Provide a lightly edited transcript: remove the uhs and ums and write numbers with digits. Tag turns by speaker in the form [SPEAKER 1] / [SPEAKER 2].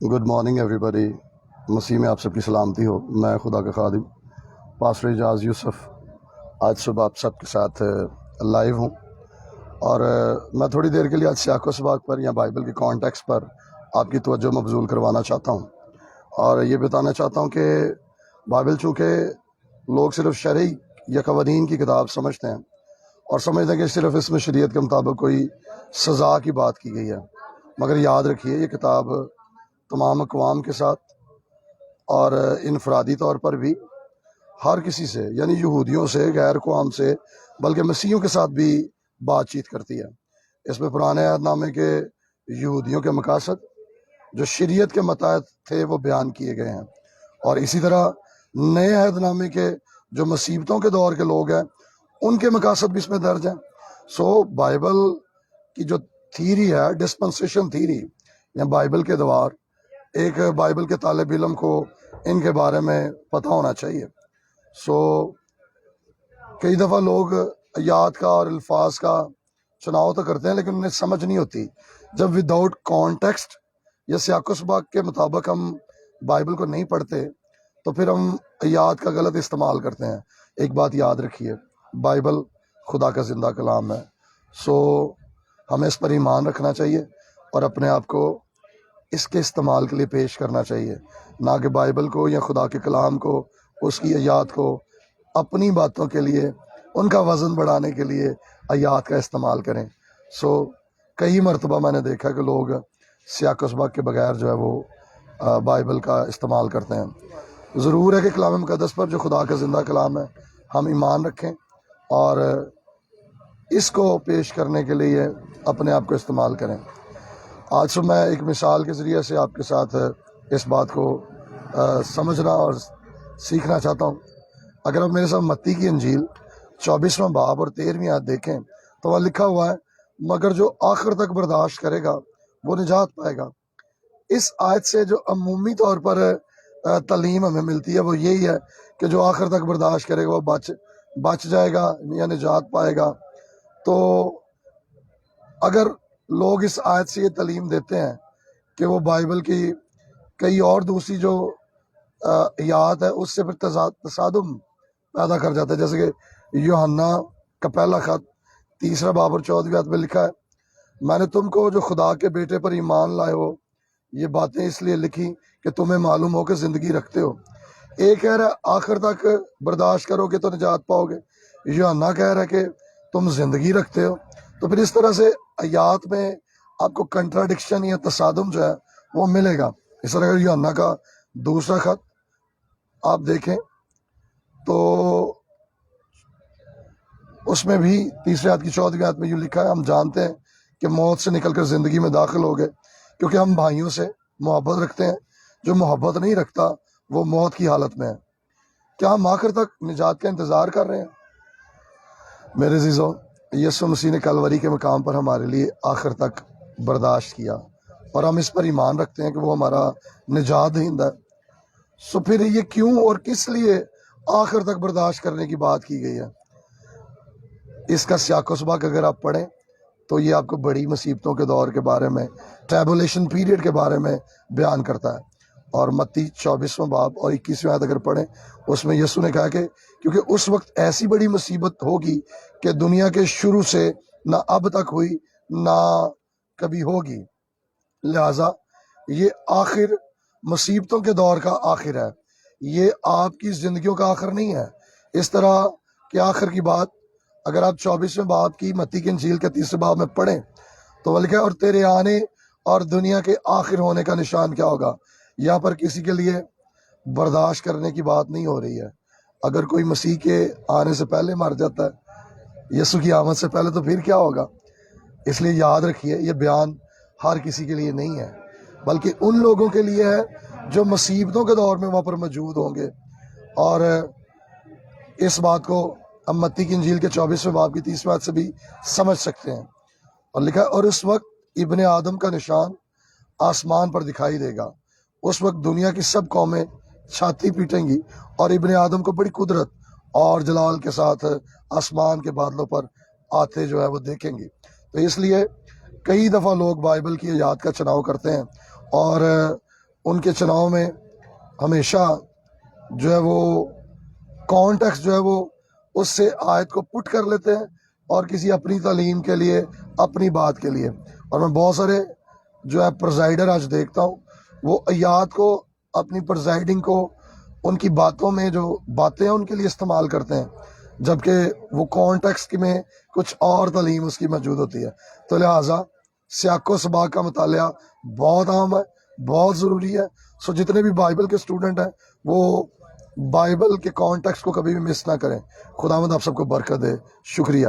[SPEAKER 1] Good morning every بڈی. مسیح میں آپ سب کی سلامتی ہو. میں خدا کا خادم پاسٹر اعجاز یوسف آج صبح آپ سب کے ساتھ لائیو ہوں، اور میں تھوڑی دیر کے لیے آج سیاق و سباق پر یا بائبل کے کانٹیکس پر آپ کی توجہ مبذول کروانا چاہتا ہوں، اور یہ بتانا چاہتا ہوں کہ بائبل چونکہ لوگ صرف شرعی یا قوانین کی کتاب سمجھتے ہیں اور سمجھتے ہیں کہ صرف اس میں شریعت کے مطابق کوئی سزا کی بات کی گئی ہے، مگر یاد رکھیے یہ کتاب تمام اقوام کے ساتھ اور انفرادی طور پر بھی ہر کسی سے، یعنی یہودیوں سے، غیر قوم سے، بلکہ مسیحیوں کے ساتھ بھی بات چیت کرتی ہے. اس میں پرانے عہد نامے کے یہودیوں کے مقاصد جو شریعت کے متحد تھے وہ بیان کیے گئے ہیں، اور اسی طرح نئے عہد نامے کے جو مصیبتوں کے دور کے لوگ ہیں ان کے مقاصد بھی اس میں درج ہیں. بائبل کی جو تھیری ہے، ڈسپنسیشن تھیری یا بائبل کے دوار، ایک بائبل کے طالب علم کو ان کے بارے میں پتہ ہونا چاہیے. کئی دفعہ لوگ آیات کا اور الفاظ کا چناؤ تو کرتے ہیں لیکن انہیں سمجھ نہیں ہوتی. جب وداؤٹ کانٹیکسٹ یا سیاق و سباق کے مطابق ہم بائبل کو نہیں پڑھتے تو پھر ہم آیات کا غلط استعمال کرتے ہیں. ایک بات یاد رکھیے، بائبل خدا کا زندہ کلام ہے، ہمیں اس پر ایمان رکھنا چاہیے اور اپنے آپ کو اس کے استعمال کے لیے پیش کرنا چاہیے، نہ کہ بائبل کو یا خدا کے کلام کو، اس کی آیات کو اپنی باتوں کے لیے، ان کا وزن بڑھانے کے لیے آیات کا استعمال کریں. کئی مرتبہ میں نے دیکھا کہ لوگ سیاق و سباق کے بغیر جو ہے وہ بائبل کا استعمال کرتے ہیں. ضرور ہے کہ کلام مقدس پر جو خدا کا زندہ کلام ہے ہم ایمان رکھیں اور اس کو پیش کرنے کے لیے اپنے آپ کو استعمال کریں. آج صبح میں ایک مثال کے ذریعے سے آپ کے ساتھ اس بات کو سمجھنا اور سیکھنا چاہتا ہوں. اگر آپ میرے ساتھ متی کی انجیل 24واں باب اور 13ویں آیت دیکھیں تو وہاں لکھا ہوا ہے، مگر جو آخر تک برداشت کرے گا وہ نجات پائے گا. اس آیت سے جو عمومی طور پر تعلیم ہمیں ملتی ہے وہ یہی ہے کہ جو آخر تک برداشت کرے گا وہ بچ جائے گا یا نجات پائے گا. تو اگر لوگ اس آیت سے یہ تعلیم دیتے ہیں کہ وہ بائبل کی کئی اور دوسری جو آیات ہے اس سے پھر تصادم پیدا کر جاتا ہے، جیسے کہ یوحنا کا پہلا خط 3 باب اور 14ویں آیت میں لکھا ہے، میں نے تم کو جو خدا کے بیٹے پر ایمان لائے ہو یہ باتیں اس لیے لکھی کہ تمہیں معلوم ہو کہ زندگی رکھتے ہو. ایک کہہ رہا ہے آخر تک برداشت کرو گے تو نجات پاؤ گے، یوحنا کہہ رہا ہے کہ تم زندگی رکھتے ہو. تو پھر اس طرح سے آیات میں آپ کو کنٹراڈکشن یا تصادم جو ہے وہ ملے گا. اس طرح اگر یوحنا کا دوسرا خط آپ دیکھیں تو اس میں بھی 3 آیت کی 14ویں آیت میں یوں لکھا ہے، ہم جانتے ہیں کہ موت سے نکل کر زندگی میں داخل ہو گئے کیونکہ ہم بھائیوں سے محبت رکھتے ہیں، جو محبت نہیں رکھتا وہ موت کی حالت میں ہے. کیا ہم آخر تک نجات کا انتظار کر رہے ہیں؟ میرے عزیزوں، یسوع مسیح نے کلوری کے مقام پر ہمارے لیے آخر تک برداشت کیا اور ہم اس پر ایمان رکھتے ہیں کہ وہ ہمارا نجات دہندہ ہے. پھر یہ کیوں اور کس لیے آخر تک برداشت کرنے کی بات کی گئی ہے؟ اس کا سیاق و سباق اگر آپ پڑھیں تو یہ آپ کو بڑی مصیبتوں کے دور کے بارے میں، ٹریبولیشن پیریڈ کے بارے میں بیان کرتا ہے. اور متی 24واں باب اور 21ویں آیت اگر پڑھیں اس میں یسوع نے کہا کہ کیونکہ اس وقت ایسی بڑی مصیبت ہوگی کہ دنیا کے شروع سے نہ اب تک ہوئی نہ کبھی ہوگی، لہٰذا یہ آخر مصیبتوں کے دور کا آخر ہے، یہ آپ کی زندگیوں کا آخر نہیں ہے. اس طرح کہ آخر کی بات اگر آپ 24ویں باب کی متی کی انجیل کے 3 باب میں پڑھیں تو وہ لکھا ہے، اور تیرے آنے اور دنیا کے آخر ہونے کا نشان کیا ہوگا. یہاں پر کسی کے لیے برداشت کرنے کی بات نہیں ہو رہی ہے. اگر کوئی مسیح کے آنے سے پہلے مر جاتا ہے، یسوع کی آمد سے پہلے، تو پھر کیا ہوگا؟ اس لیے یاد رکھیے یہ بیان ہر کسی کے لیے نہیں ہے بلکہ ان لوگوں کے لیے ہے جو مصیبتوں کے دور میں وہاں پر موجود ہوں گے. اور اس بات کو ہم متی کی انجیل کے 24ویں باب کی 30ویں آیت سے بھی سمجھ سکتے ہیں. اور لکھا ہے، اور اس وقت ابن آدم کا نشان آسمان پر دکھائی دے گا. اس وقت دنیا کی سب قومیں چھاتی پیٹیں گی اور ابن آدم کو بڑی قدرت اور جلال کے ساتھ آسمان کے بادلوں پر آتے جو ہے وہ دیکھیں گی. تو اس لیے کئی دفعہ لوگ بائبل کی آیات کا چناؤ کرتے ہیں اور ان کے چناؤ میں ہمیشہ جو ہے وہ کانٹیکس جو ہے وہ اس سے آیت کو پٹ کر لیتے ہیں اور کسی اپنی تعلیم کے لیے، اپنی بات کے لیے. اور میں بہت سارے جو ہے پرزائڈر آج دیکھتا ہوں، وہ آیات کو اپنی پرزائڈنگ کو ان کی باتوں میں جو باتیں ہیں ان کے لیے استعمال کرتے ہیں، جبکہ وہ کانٹیکس میں کچھ اور تعلیم اس کی موجود ہوتی ہے. تو لہٰذا سیاق و سباق کا مطالعہ بہت اہم ہے، بہت ضروری ہے. سو جتنے بھی بائبل کے اسٹوڈنٹ ہیں وہ بائبل کے کانٹیکس کو کبھی بھی مس نہ کریں. خداوند آپ سب کو برکت دے. شکریہ.